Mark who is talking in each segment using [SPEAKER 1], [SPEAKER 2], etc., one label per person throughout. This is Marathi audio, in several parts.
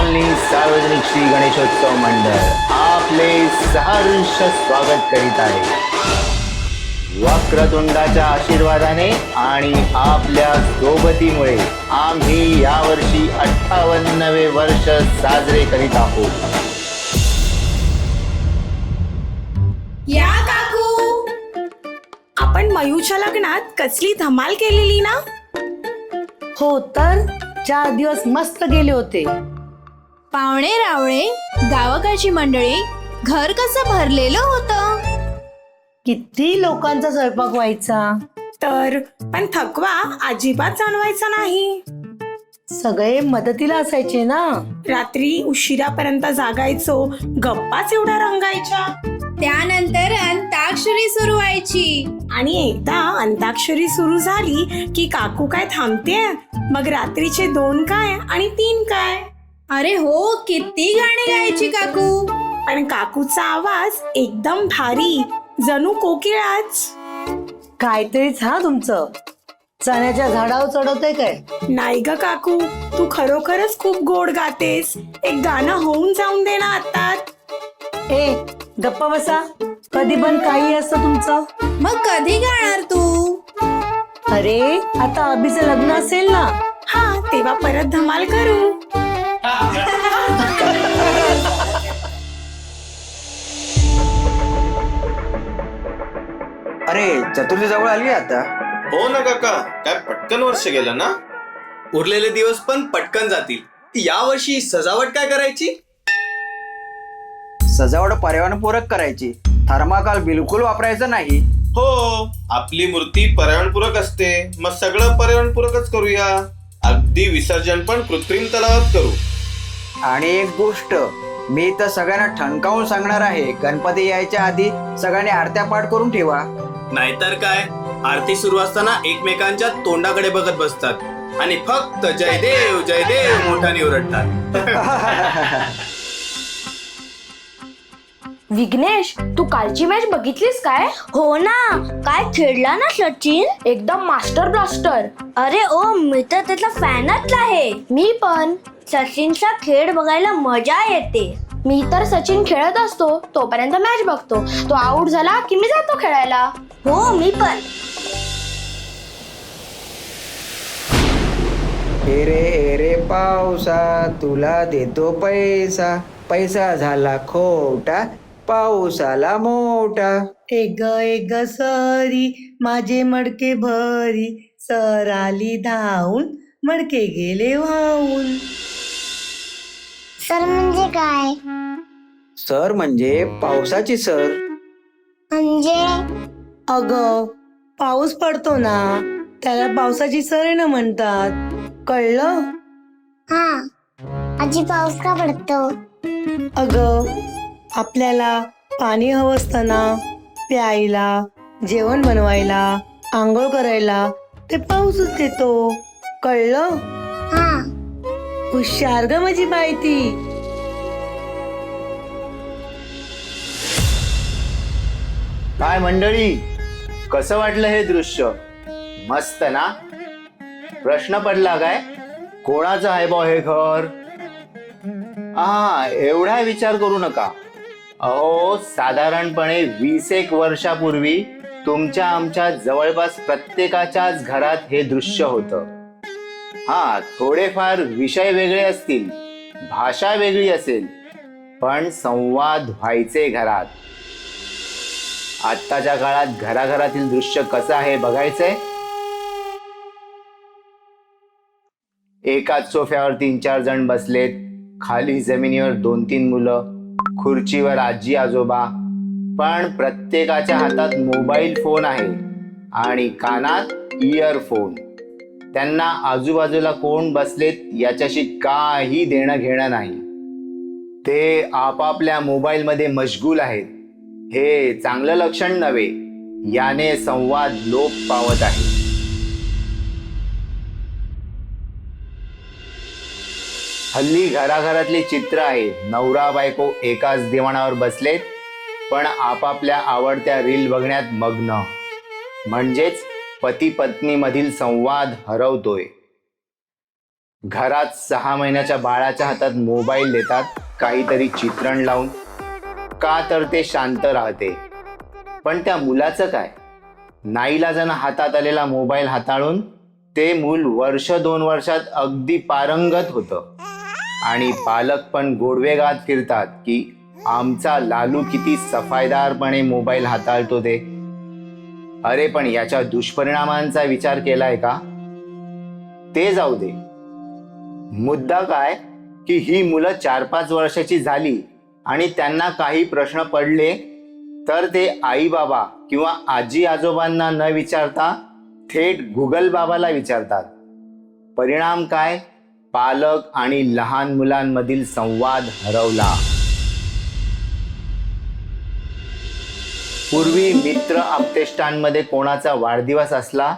[SPEAKER 1] कॉलनी सार्वजनिक श्री गणेशोत्सव मंडळ आपले सहर्ष स्वागत करीत आहे. वक्रतुंडाच्या आशीर्वादाने आणि आपल्या सोबतीमुळे आम्ही यावर्षी 58वे वर्ष साजरे करीत आहोत.
[SPEAKER 2] या काकू, आपण मयूच्या लग्नात कसली धमाल केलेली ना.
[SPEAKER 3] हो तर 4 दिवस मस्त गेले होते.
[SPEAKER 4] पाहुणे रावळे, गावकडची मंडळी, घर कसं भरलेलं होतं.
[SPEAKER 3] किती लोकांचा स्वयंपाक व्हायचा.
[SPEAKER 2] तर पण थकवा अजिबात जाणवायचा नाही.
[SPEAKER 3] सगळे मदतीला असायचे ना.
[SPEAKER 2] रात्री उशिरापर्यंत जागायचो, गप्पाच एवढ्या रंगायच्या.
[SPEAKER 4] त्यानंतर अंताक्षरी सुरू व्हायची.
[SPEAKER 2] आणि एकदा अंताक्षरी सुरू झाली की काकू काय थांबते. मग रात्रीचे 2 काय आणि 3 काय.
[SPEAKER 4] अरे हो, किती गाणी गायची काकू.
[SPEAKER 2] पण काकूचा आवाज एकदम भारी, जणू कोकिळाच.
[SPEAKER 3] काहीतरीच हा तुमचं. चण्याच्या झाडावर चढवतंय काय.
[SPEAKER 2] नाही ग काकू, तू खरोखरच खूप गोड गातेस. एक गाणं होऊन जाऊन दे ना आता.
[SPEAKER 3] ए गप्पा बसा. कधी पण काही असतं तुमचं.
[SPEAKER 4] मग कधी गाणार तू.
[SPEAKER 3] अरे आता अभिचं लग्न असेल ना.
[SPEAKER 2] हा, तेव्हा परत धमाल करू.
[SPEAKER 5] अरे चतुर्थी जवळ आली आता.
[SPEAKER 6] हो ना काका, काय पटकन वर्ष गेलं ना.
[SPEAKER 7] उरलेले दिवस पण पटकन जातील. यावर्षी सजावट काय करायची.
[SPEAKER 5] सजावट पर्यावरणपूरक करायची. थर्माकोल बिलकुल वापरायचं नाही.
[SPEAKER 6] हो, आपली मूर्ती पर्यावरणपूरक असते, मग सगळं पर्यावरणपूरकच करूया. अगदी विसर्जन पण कृत्रिम तलावात करू.
[SPEAKER 5] आणि एक गोष्ट मी तर सगळ्यांना ठणकावून सांगणार आहे, गणपती यायच्या आधी सगळ्यांनी आरत्या पाठ करून ठेवा.
[SPEAKER 7] नाहीतर काय, आरती सुरू असताना एकमेकांच्या तोंडाकडे बघत बसतात आणि फक्त जयदेव जयदेव मोठ्याने ओरडतात.
[SPEAKER 8] विघ्नेश, तू कालची मॅच बघितलीस काय. हो ना, काय खेळला ना सचिन, एकदम मास्टर ब्लास्टर. अरे ओ, मी तर त्याचा फॅनच आहे. मी पण. सचिनचा खेळ बघायला मजा येते. मी तर सचिन खेळत असतो तोपर्यंत मॅच बघतो. तो आउट झाला की मी जातो खेळायला. हो, मी पण.
[SPEAKER 5] ए रे पावसा, तुला देतो पैसा. पैसा झाला खोटा, पाऊस आला मोठा.
[SPEAKER 3] एक ग सरी माझे मडके भरी. सर आली धावून, मडके गेले वाहून.
[SPEAKER 8] सर म्हणजे काय.
[SPEAKER 5] सर म्हणजे पावसाची सर.
[SPEAKER 8] म्हणजे
[SPEAKER 3] अगं पाऊस पडतो ना, त्याला पावसाची सर म्हणतात. कळलं.
[SPEAKER 8] हा, आजी पाऊस का पडतो.
[SPEAKER 3] अगं आपल्याला पाणी हवं असतं ना, प्यायला, जेवण बनवायला, आंघोळ करायला. ते पाऊसच देतो. कळलं.
[SPEAKER 8] हा.
[SPEAKER 3] हुशार ग माझी बाई ती.
[SPEAKER 1] काय मंडळी, कसं वाटलं हे दृश्य. मस्त ना. प्रश्न पडला काय, कोणाचं आहे बा हे घर. एवढा विचार करू नका. अहो, साधारणपणे 20 वर्षापूर्वी तुमच्या आमच्या जवळपास प्रत्येकाच्याच घरात हे दृश्य होतं. थोडेफार विषय वेगळे असतील, भाषा वेगळी असेल, पण संवाद व्हायचे घरात. आत्ताच्या काळात घराघरातील दृश्य कसं आहे बघायचंय. एकाच सोफ्यावर 3-4 जण बसलेत. खाली जमिनीवर 2-3 मुलं, खुर्चीवर आजी आजोबा. पण प्रत्येकाच्या हातात मोबाईल फोन आहे आणि कानात इयरफोन. त्यांना आजूबाजूला कोण बसलेत याच्याशी काही देणं घेणं नाही. ते आपापल्या मोबाईल मध्ये मशगूल आहेत. हे चांगलं लक्षण नव्हे. याने संवाद लोप पावत आहे. हल्ली घराघरातली चित्र आहे. नवरा बायको एकाच दिवाणावर बसलेत, पण आपापल्या आवडत्या रील बघण्यात मग्न. म्हणजेच पती पत्नी मधील संवाद हरवतोय. घरात 6 महिन्याच्या बाळाच्या हातात मोबाईल देतात काहीतरी चित्रण लावून, का तर ते शांत राहते. पण त्या मुलाचं काय? नाईलाजानं हातात आलेला मोबाईल हाताळून ते मूल 1-2 वर्षात अगदी पारंगत होतं. आणि पालक पण गोडवे गात फिरतात की आमचा लालू किती सफाईदारपणे मोबाईल हाताळतो ते. अरे पण याच्या दुष्परिणामांचा विचार केलाय का? ते जाऊ दे. मुद्दा काय की ही मुलं 4-5 वर्षाची झाली आणि त्यांना काही प्रश्न पडले तर ते आई बाबा किंवा आजी आजोबांना न विचारता थेट गुगल बाबाला विचारतात. परिणाम काय? पालक आणि लहान मुलांमधील संवाद हरवला. पूर्वी मित्र आप्तेष्टांमध्ये कोणाचा वाढदिवस असला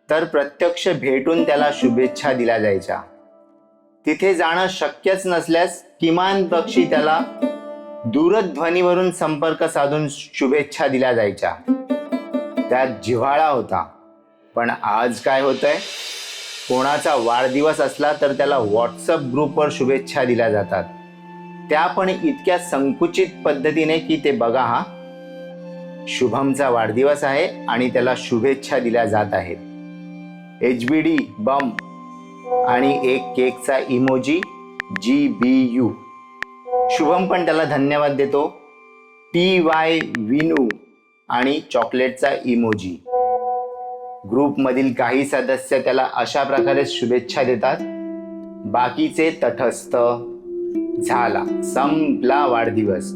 [SPEAKER 1] तर प्रत्यक्ष भेटून त्याला शुभेच्छा दिल्या जायच्या. तिथे जाणं शक्यच नसल्यास किमान पक्षी त्याला दूरध्वनीवरून संपर्क साधून शुभेच्छा दिल्या जायच्या. त्यात जिव्हाळा होता. पण आज काय होतंय? कोणाचा वाढदिवस असला तर त्याला व्हॉट्सअप ग्रुपवर शुभेच्छा दिल्या जातात. त्या पण इतक्या संकुचित पद्धतीने की ते बघा हा, शुभमचा वाढदिवस आहे आणि त्याला शुभेच्छा दिल्या जात आहेत. HBD बम आणि एक केकचा इमोजी GBU. शुभम पण त्याला धन्यवाद देतो. TY विनू आणि चॉकलेटचा इमोजी. ग्रुपमधील काही सदस्य त्याला अशा प्रकारे शुभेच्छा देतात. बाकीचे तटस्थ. झाला, संपला वाढदिवस.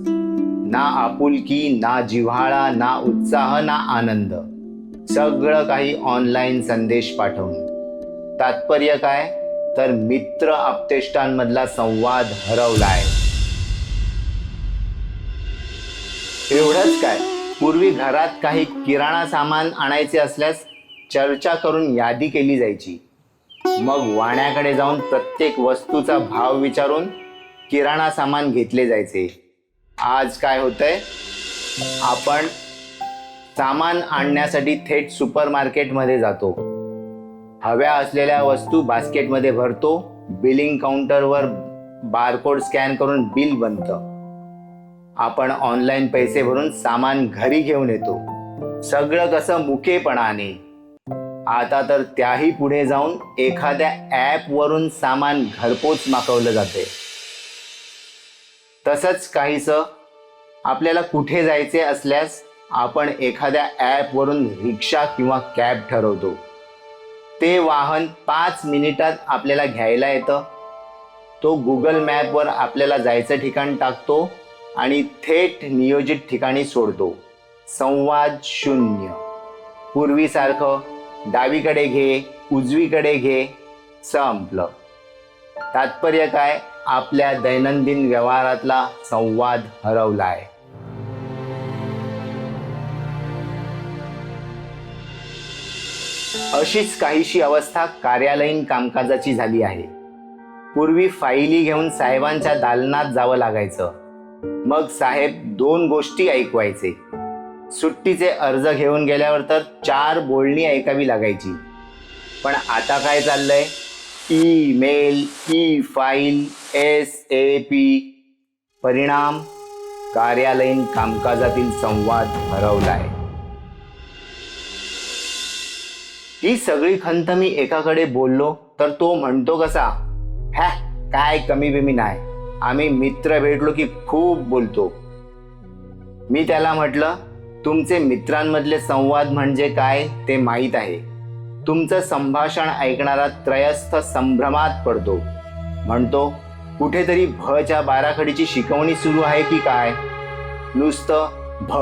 [SPEAKER 1] ना आपुलकी, ना जिव्हाळा, ना उत्साह, ना आनंद. सगळं काही ऑनलाईन संदेश पाठवून. तात्पर्य काय? तर मित्र आप्तेष्टांमधला संवाद हरवलाय. एवढंच काय, पूर्वी घरात काही किराणा सामान आणायचे असल्यास चर्चा करून यादी केली जायची. मग वाण्याकडे जाऊन प्रत्येक वस्तूचा भाव विचारून किराणा सामान घेतले जायचे. आज काय होतंय? आपण सामान आणण्यासाठी थेट सुपरमार्केटमध्ये जातो. हव्या असलेल्या वस्तू बास्केटमध्ये भरतो. बिलिंग काउंटरवर बारकोड स्कॅन करून बिल बनतं. आपण ऑनलाईन पैसे भरून सामान घरी घेऊन येतो. सगळं कसं मुकेपणाने. आता तर त्याही पुढे जाऊन एखाद्या ॲपवरून सामान घरपोच मागवलं जाते. तसंच काहीसं आपल्याला कुठे जायचे असल्यास आपण एखाद्या ॲपवरून रिक्षा किंवा कॅब ठरवतो. ते वाहन 5 मिनिटात आपल्याला घ्यायला येतं. तो गुगल मॅपवर आपल्याला जायचं ठिकाण टाकतो आणि थेट नियोजित ठिकाणी सोडतो. संवाद शून्य. पूर्वीसारखं डावीकडे घे, उजवीकडे घे, संपलं. तात्पर्य काय? आपल्या दैनंदिन व्यवहारातला संवाद हरवलाय. अशीच काहीशी अवस्था कार्यालयीन कामकाजाची झाली आहे. पूर्वी फाईली घेऊन साहेबांच्या दालनात जावं लागायचं. मग साहेब 2 गोष्टी ऐकवायचे. सुट्टीचे अर्ज घेऊन गेल्यावर तर 4 बोलणी ऐकावी लागायची. पण आता काय चाललंय? Email, file, SAP. परिणाम? कार्यालयीन कामकाजातील संवाद हरवलाय. ही सगळी खंत मी एकाकडे बोललो तर तो म्हणतो कसा, काय कमी बिमी नाही, आम्ही मित्र भेटलो की खूप बोलतो. मी त्याला म्हटलं, तुमचे मित्रांमधले संवाद म्हणजे काय ते माहीत आहे. तुमचं संभाषण ऐकणारा त्रयस्थ संभ्रमात पडतो. म्हणतो कुठेतरी भच्या बाराखडीची शिकवणी सुरू आहे की काय. नुसतं भ,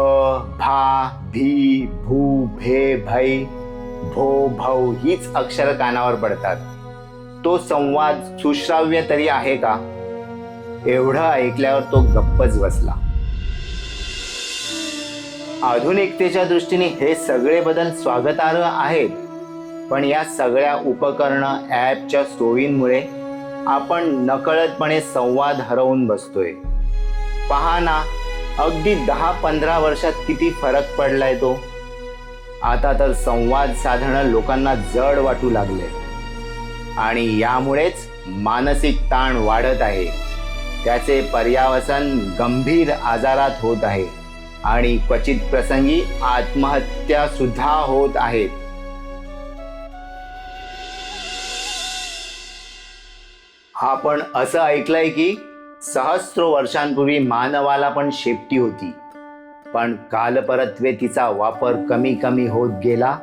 [SPEAKER 1] भा, भी, भू, भे, भै, भो, भौ हीच अक्षर कानावर पडतात. तो संवाद सुश्राव्य तरी आहे का? एवढं ऐकल्यावर तो गप्पच बसला. आधुनिकतेच्या दृष्टीने हे सगळे बदल स्वागतार्ह आहेत. पण या सगळ्या उपकरणं, ॲपच्या सोयींमुळे आपण नकळतपणे संवाद हरवून बसतोय. पहा ना, अगदी 10-15 वर्षात किती फरक पडलाय तो. आता तर संवाद साधणं लोकांना जड वाटू लागले आणि यामुळेच मानसिक ताण वाढत आहे. त्याचे पर्यावसन गंभीर आजारात होत आहे आणि क्वचित प्रसंगी आत्महत्या सुद्धा होत आहेत. आपण असं ऐकलंय की सहस्र वर्षांपूर्वी मानवाला पण शेपटी होती, पण कालपरत्वे वापर कमी कमी होत गेला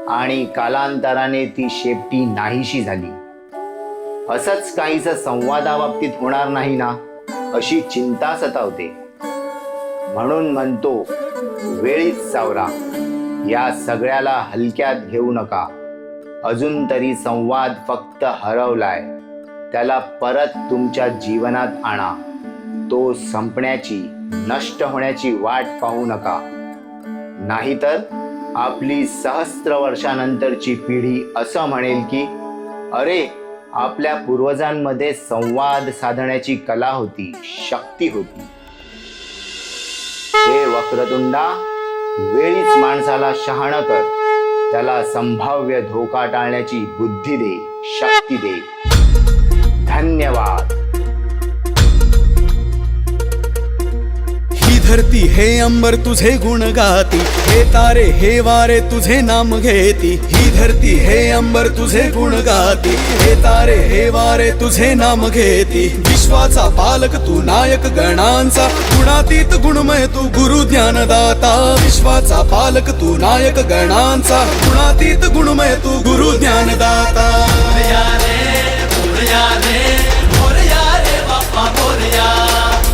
[SPEAKER 1] आणि कालांतराने ती शेपटी नाहीशी झाली. असंच काहीसं संवादाबाबतीत होणार नाही ना, अशी चिंता सतावते. म्हणून म्हणतो, वेळीच सावरा. या सगळ्याला हलक्यात घेऊ नका. अजून तरी संवाद फक्त हरवलाय, त्याला परत तुमच्या जीवनात आणा. तो संपण्याची, नष्ट होण्याची वाट पाहू नका. नाहीतर आपली सहस्त्र वर्षानंतरची पिढी असं म्हणेल की अरे, आपल्या पूर्वजांमध्ये संवाद साधण्याची कला होती, शक्ती होती. हे वक्रतुंडा, वेळीच माणसाला शहाणं कर. त्याला संभाव्य धोका टाळण्याची बुद्धी दे, शक्ती दे. धन्यवाद.
[SPEAKER 9] ही धरती हे अंबर तुझे गुण गाती, हे तारे हे वारे तुझे नाम घेती. ही धरती हे अंबर तुझे गुण गाती, हे तारे हे वारे तुझे नाम घेती. विश्वाचा पालक तू, नायक गणांचा, गुणातीत गुणमय तू, गुरु ज्ञानदाता. विश्वाचा पालक तू, नायक गणांचा, गुणातीत गुणमय तू, गुरु ज्ञानदाता.